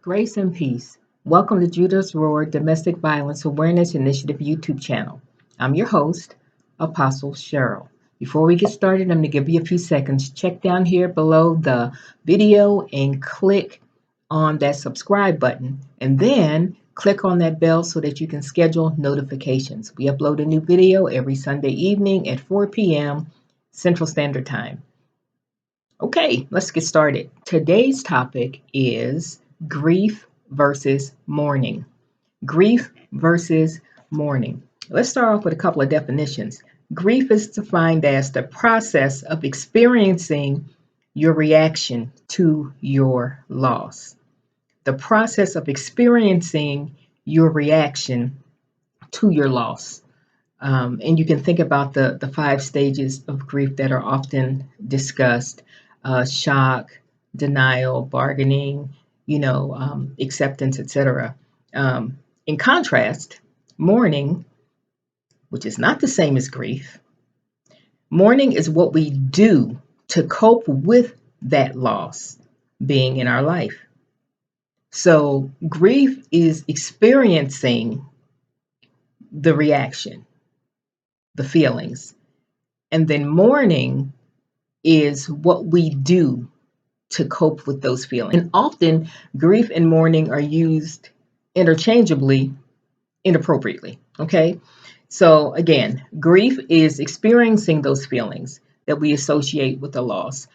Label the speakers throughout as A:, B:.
A: Grace and peace. Welcome to Judah's Roar Domestic Violence Awareness Initiative YouTube channel. I'm your host, Apostle Cheryl. Before we get started, I'm going to give you a few seconds. Check down here below the video and click on that subscribe button, and then click on that bell so that you can schedule notifications. We upload a new video every Sunday evening at 4 p.m. Central Standard Time. Okay, let's get started. Today's topic is grief versus mourning. Grief versus mourning. Let's start off with a couple of definitions. Grief is defined as the process of experiencing your reaction to your loss. The process of experiencing your reaction to your loss. And you can think about the 5 stages of grief that are often discussed: shock, denial, bargaining, acceptance, etc. In contrast, mourning, which is not the same as grief, mourning is what we do to cope with that loss being in our life. So grief is experiencing the reaction, the feelings, and then mourning is what we do to cope with those feelings. And often grief and mourning are used interchangeably, inappropriately. Okay. So again, grief is experiencing those feelings that we associate with the loss,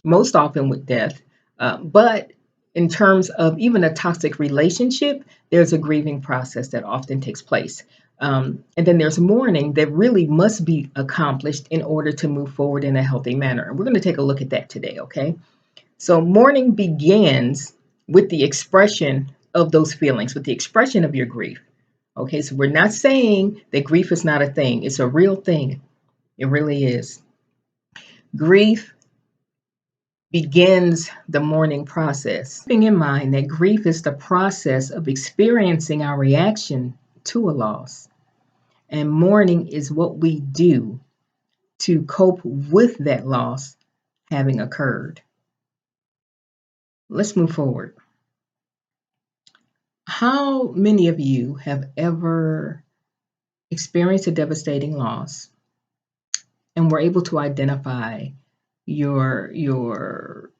A: most often with death. But in terms of even a toxic relationship, there's a grieving process that often takes place. And then there's mourning that really must be accomplished in order to move forward in a healthy manner. And we're going to take a look at that today, okay? So mourning begins with the expression of those feelings, with the expression of your grief. Okay, so we're not saying that grief is not a thing. It's a real thing. It really is. Grief begins the mourning process. Keeping in mind that grief is the process of experiencing our reaction to a loss. And mourning is what we do to cope with that loss having occurred. Let's move forward. How many of you have ever experienced a devastating loss and were able to identify your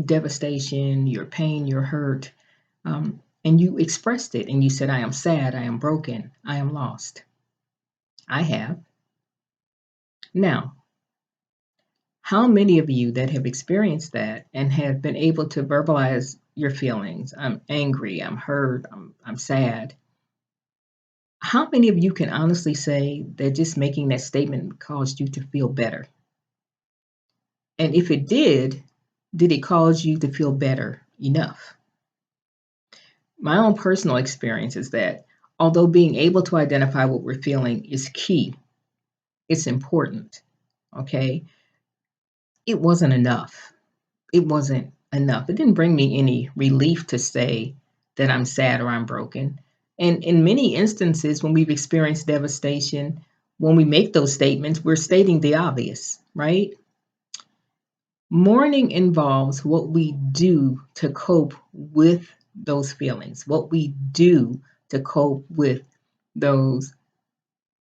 A: devastation, your pain, your hurt, and you expressed it and you said, I am sad, I am broken, I am lost? I have. Now, how many of you that have experienced that and have been able to verbalize your feelings? I'm angry, I'm hurt, I'm sad. How many of you can honestly say that just making that statement caused you to feel better? And if it did it cause you to feel better enough? My own personal experience is that although being able to identify what we're feeling is key, it's important, okay? It wasn't enough. It wasn't enough. It didn't bring me any relief to say that I'm sad or I'm broken. And in many instances, when we've experienced devastation, when we make those statements, we're stating the obvious, right? Mourning involves what we do to cope with those feelings, what we do to cope with those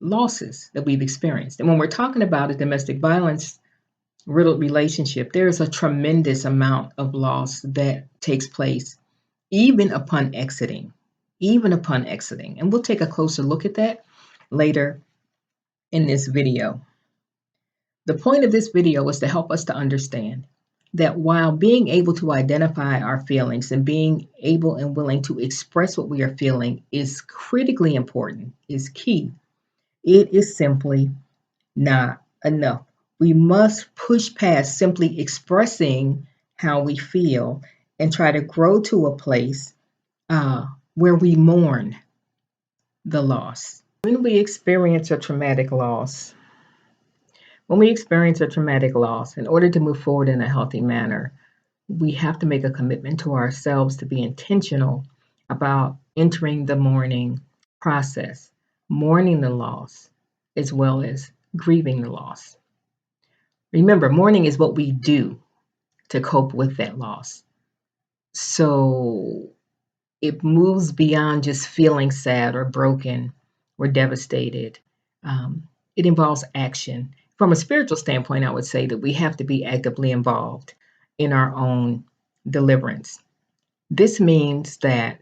A: losses that we've experienced. And when we're talking about a domestic violence riddled relationship, there's a tremendous amount of loss that takes place even upon exiting. And we'll take a closer look at that later in this video. The point of this video is to help us to understand that while being able to identify our feelings and being able and willing to express what we are feeling is critically important, is key, it is simply not enough. We must push past simply expressing how we feel and try to grow to a place where we mourn the loss. When we experience a traumatic loss, in order to move forward in a healthy manner, we have to make a commitment to ourselves to be intentional about entering the mourning process, mourning the loss, as well as grieving the loss. Remember, mourning is what we do to cope with that loss. So it moves beyond just feeling sad or broken or devastated. Um, it involves action. From a spiritual standpoint, I would say that we have to be actively involved in our own deliverance. This means that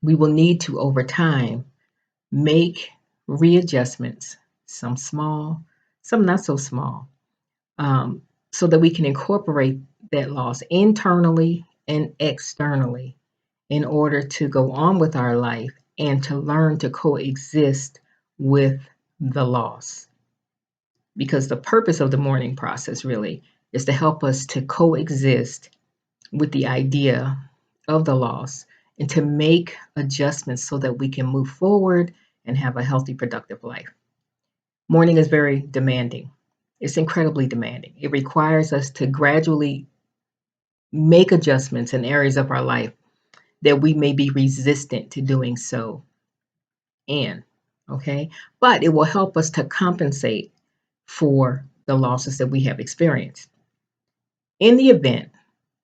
A: we will need to, over time, make readjustments, some small, some not so small, um, so that we can incorporate that loss internally and externally in order to go on with our life and to learn to coexist with the loss. Because the purpose of the mourning process really is to help us to coexist with the idea of the loss and to make adjustments so that we can move forward and have a healthy, productive life. Mourning is very demanding. It's incredibly demanding. It requires us to gradually make adjustments in areas of our life that we may be resistant to doing so in. Okay. But it will help us to compensate for the losses that we have experienced. In the event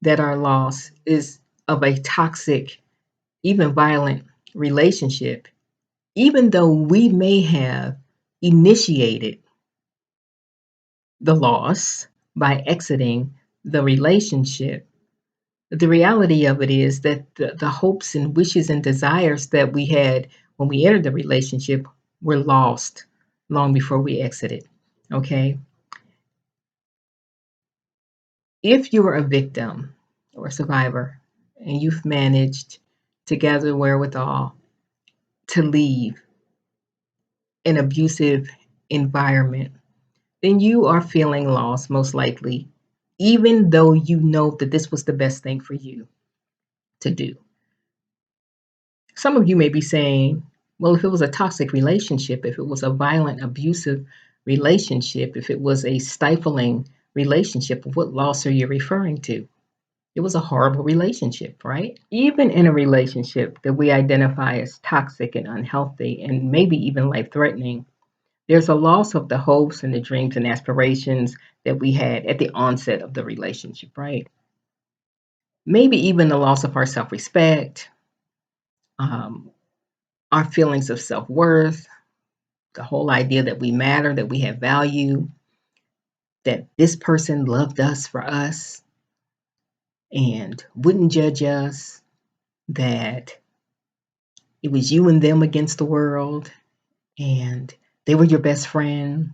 A: that our loss is of a toxic, even violent relationship, even though we may have initiated the loss by exiting the relationship, the reality of it is that the hopes and wishes and desires that we had when we entered the relationship were lost long before we exited. Okay. If you are a victim or a survivor and you've managed to gather wherewithal to leave an abusive environment, then you are feeling lost, most likely, even though you know that this was the best thing for you to do. Some of you may be saying, well, if it was a toxic relationship, if it was a violent, abusive relationship, if it was a stifling relationship, what loss are you referring to? It was a horrible relationship, right? Even in a relationship that we identify as toxic and unhealthy and maybe even life threatening, there's a loss of the hopes and the dreams and aspirations that we had at the onset of the relationship, right? Maybe even the loss of our self respect, um, our feelings of self worth, the whole idea that we matter, that we have value, that this person loved us for us and wouldn't judge us, that it was you and them against the world and they were your best friend.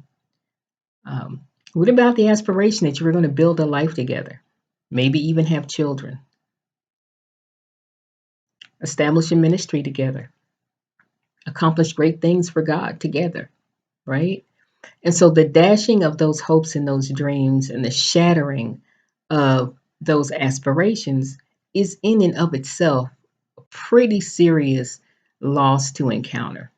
A: Um, what about the aspiration that you were going to build a life together? Maybe even have children, establish a ministry together, accomplish great things for God together, right? And so the dashing of those hopes and those dreams and the shattering of those aspirations is in and of itself a pretty serious loss to encounter.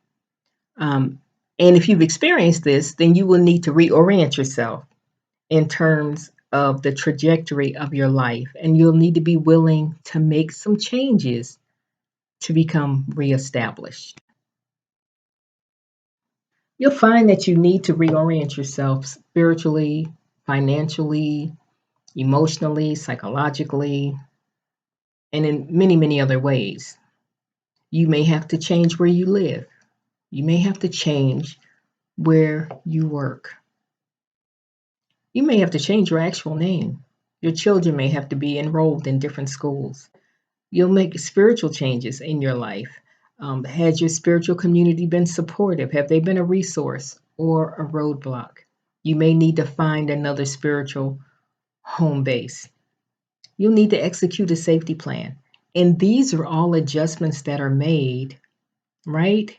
A: Um, and if you've experienced this, then you will need to reorient yourself in terms of the trajectory of your life. And you'll need to be willing to make some changes to become reestablished. You'll find that you need to reorient yourself spiritually, financially, emotionally, psychologically, and in many, many other ways. You may have to change where you live. You may have to change where you work. You may have to change your actual name. Your children may have to be enrolled in different schools. You'll make spiritual changes in your life. Has your spiritual community been supportive? Have they been a resource or a roadblock? You may need to find another spiritual home base. You'll need to execute a safety plan. And these are all adjustments that are made, right,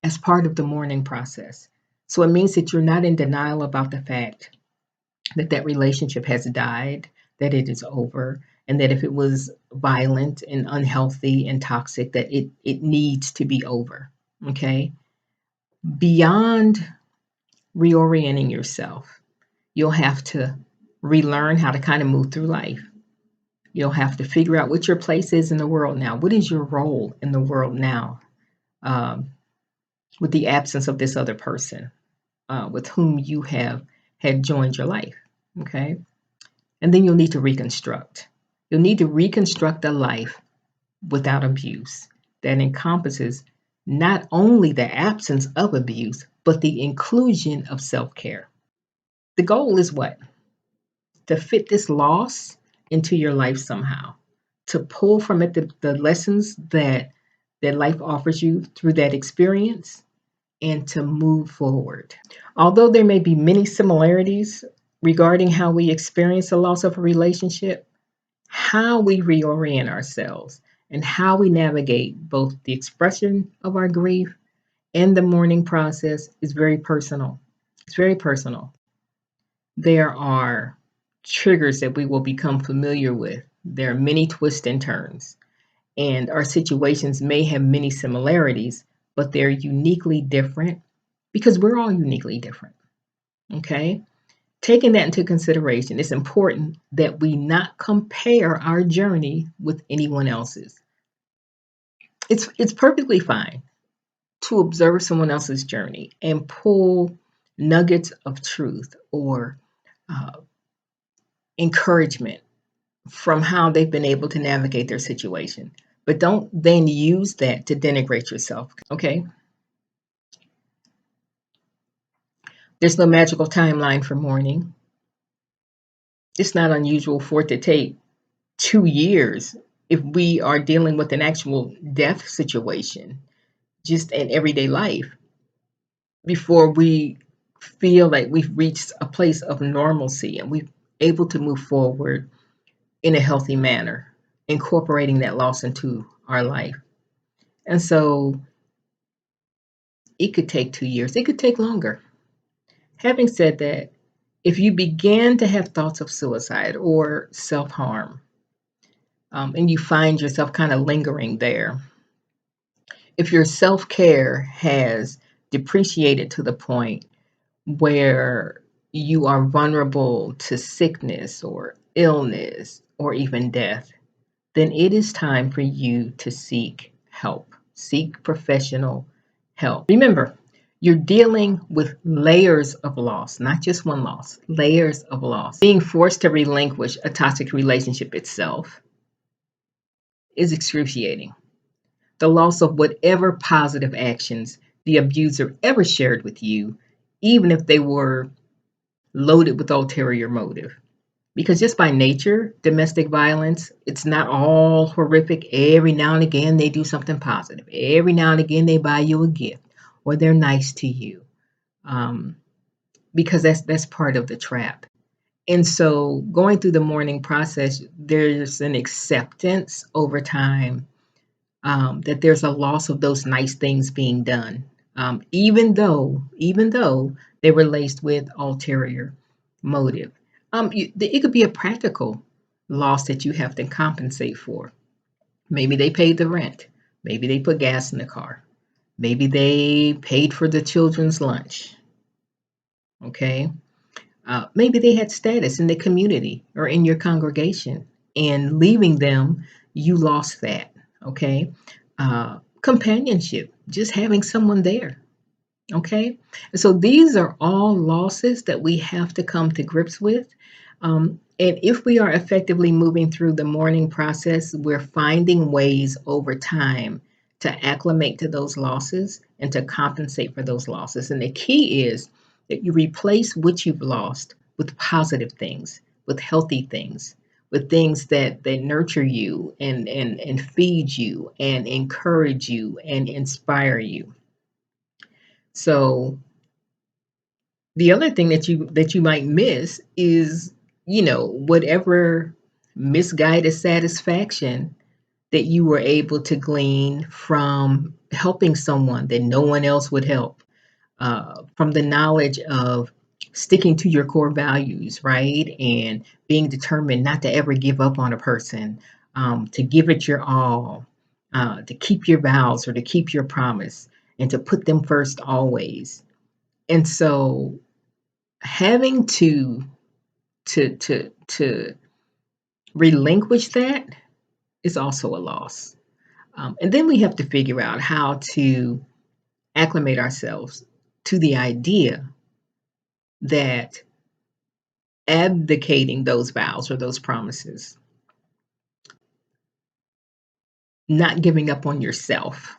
A: as part of the mourning process. So it means that you're not in denial about the fact that that relationship has died, that it is over, and that if it was violent and unhealthy and toxic, that it needs to be over. Okay. Beyond reorienting yourself, you'll have to relearn how to kind of move through life. You'll have to figure out what your place is in the world now. What is your role in the world now, um, with the absence of this other person with whom you have had joined your life? Okay. And then you'll need to reconstruct. You'll need to reconstruct a life without abuse that encompasses not only the absence of abuse, but the inclusion of self care. The goal is what? To fit this loss into your life somehow, to pull from it the lessons that life offers you through that experience and to move forward. Although there may be many similarities regarding how we experience the loss of a relationship, how we reorient ourselves and how we navigate both the expression of our grief and the mourning process is very personal. It's very personal. There are triggers that we will become familiar with. There are many twists and turns, and our situations may have many similarities, but they're uniquely different because we're all uniquely different. Okay? Taking that into consideration, it's important that we not compare our journey with anyone else's. It's perfectly fine to observe someone else's journey and pull nuggets of truth or uh, encouragement from how they've been able to navigate their situation. But don't then use that to denigrate yourself. Okay? There's no magical timeline for mourning. It's not unusual for it to take 2 years if we are dealing with an actual death situation, just in everyday life, before we feel like we've reached a place of normalcy and we're able to move forward in a healthy manner, incorporating that loss into our life. And so it could take 2 years, it could take longer. Having said that, if you begin to have thoughts of suicide or self harm, and you find yourself kind of lingering there, if your self care has depreciated to the point where you are vulnerable to sickness or illness or even death, then it is time for you to seek help, seek professional help. Remember, you're dealing with layers of loss, not just one loss, layers of loss. Being forced to relinquish a toxic relationship itself is excruciating. The loss of whatever positive actions the abuser ever shared with you, even if they were loaded with ulterior motive. Because just by nature, domestic violence, it's not all horrific. Every now and again, they do something positive. Every now and again, they buy you a gift or they're nice to you, um, because that's part of the trap. And so, going through the mourning process, there's an acceptance over time, that there's a loss of those nice things being done, even though they were laced with ulterior motive. It could be a practical loss that you have to compensate for. Maybe they paid the rent. Maybe they put gas in the car. Maybe they paid for the children's lunch. Okay. Maybe they had status in the community or in your congregation, and leaving them, you lost that. Okay. Companionship, just having someone there. Okay. And so these are all losses that we have to come to grips with. And if we are effectively moving through the mourning process, we're finding ways over time to acclimate to those losses and to compensate for those losses. And the key is that you replace what you've lost with positive things, with healthy things, with things that nurture you and feed you and encourage you and inspire you. So the other thing that you might miss is, whatever misguided satisfaction that you were able to glean from helping someone that no one else would help, from the knowledge of sticking to your core values, right? And being determined not to ever give up on a person, to give it your all, to keep your vows or to keep your promise, and to put them first always. And so having to relinquish that is also a loss. And then we have to figure out how to acclimate ourselves to the idea that abdicating those vows or those promises not giving up on yourself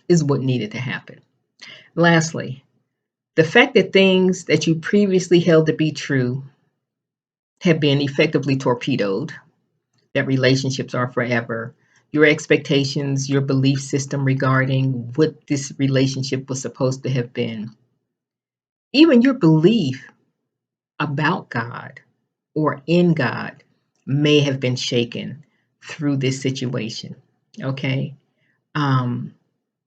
A: is what needed to happen. Lastly, the fact that things that you previously held to be true have been effectively torpedoed, that relationships are forever, your expectations, your belief system regarding what this relationship was supposed to have been, even your belief about God or in God may have been shaken through this situation. Okay. Um,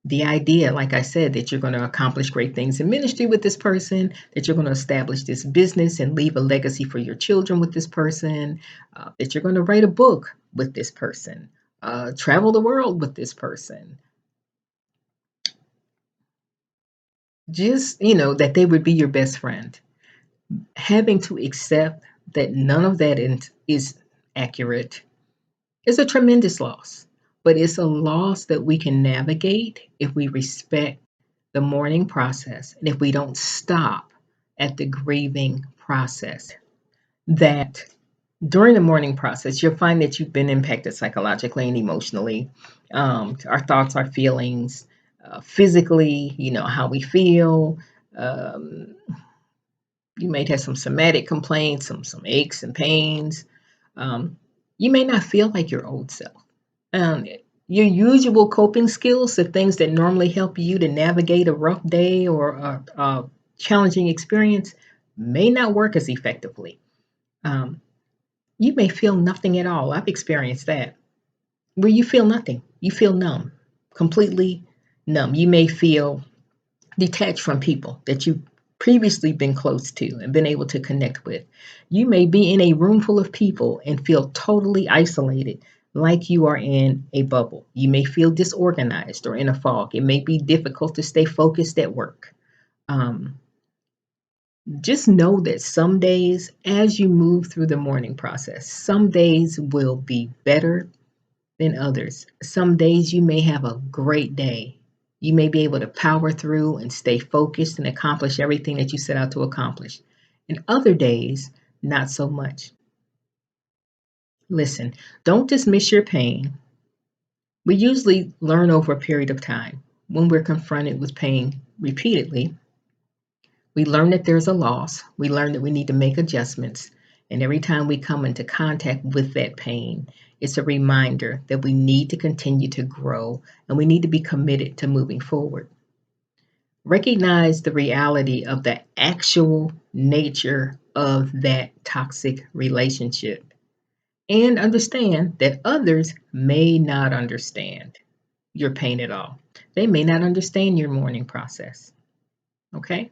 A: the idea, like I said, that you're going to accomplish great things in ministry with this person, that you're going to establish this business and leave a legacy for your children with this person, that you're going to write a book with this person, travel the world with this person. Just, that they would be your best friend. Having to accept that none of that is accurate is a tremendous loss, but it's a loss that we can navigate if we respect the mourning process and if we don't stop at the grieving process. That during the mourning process, you'll find that you've been impacted psychologically and emotionally. Our thoughts, our feelings, physically, how we feel. Um, you may have some somatic complaints, some aches and pains. Um, you may not feel like your old self. Um, your usual coping skills, the things that normally help you to navigate a rough day or a challenging experience, may not work as effectively. Um, you may feel nothing at all. I've experienced that, where you feel nothing. You feel numb, completely numb. You may feel detached from people that you've previously been close to and been able to connect with. You may be in a room full of people and feel totally isolated, like you are in a bubble. You may feel disorganized or in a fog. It may be difficult to stay focused at work. Um, just know that some days, as you move through the mourning process, some days will be better than others. Some days you may have a great day. You may be able to power through and stay focused and accomplish everything that you set out to accomplish. And other days, not so much. Listen, don't dismiss your pain. We usually learn over a period of time. When we're confronted with pain repeatedly, we learn that there's a loss. We learn that we need to make adjustments. And every time we come into contact with that pain, it's a reminder that we need to continue to grow and we need to be committed to moving forward. Recognize the reality of the actual nature of that toxic relationship and understand that others may not understand your pain at all. They may not understand your mourning process. Okay?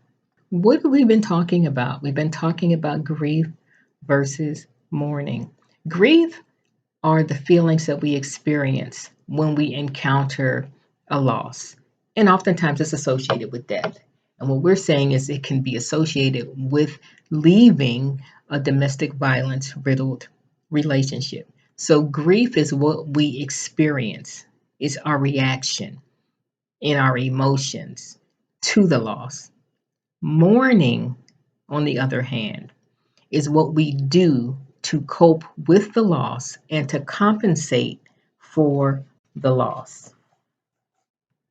A: What have we been talking about? We've been talking about grief versus mourning. Grief are the feelings that we experience when we encounter a loss, and oftentimes it's associated with death. And what we're saying is it can be associated with leaving a domestic violence riddled relationship. So, grief is what we experience, is our reaction in our emotions to the loss. Mourning, on the other hand, is what we do to cope with the loss and to compensate for the loss.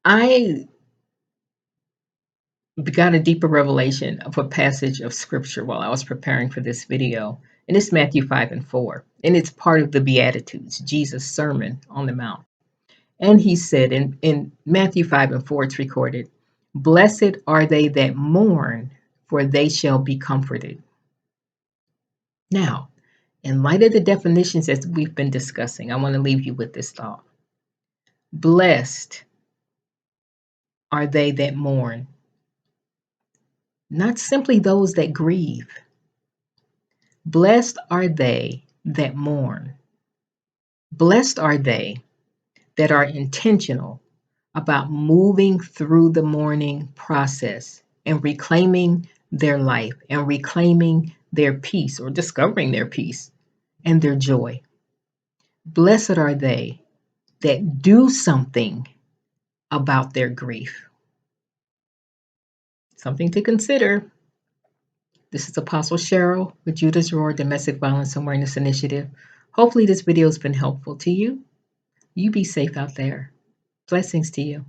A: I got a deeper revelation of a passage of scripture while I was preparing for this video, and it's Matthew 5 and 4, and it's part of the Beatitudes, Jesus' Sermon on the Mount. And he said in Matthew 5 and 4, it's recorded, "Blessed are they that mourn, for they shall be comforted." Now, in light of the definitions that we've been discussing, I want to leave you with this thought. Blessed are they that mourn, not simply those that grieve. Blessed are they that mourn. Blessed are they that are intentional about moving through the mourning process and reclaiming their life and reclaiming their peace or discovering their peace and their joy. Blessed are they that do something about their grief. Something to consider. This is Apostle Cheryl with Judah's Roar Domestic Violence Awareness Initiative. Hopefully this video has been helpful to you. You be safe out there. Blessings to you.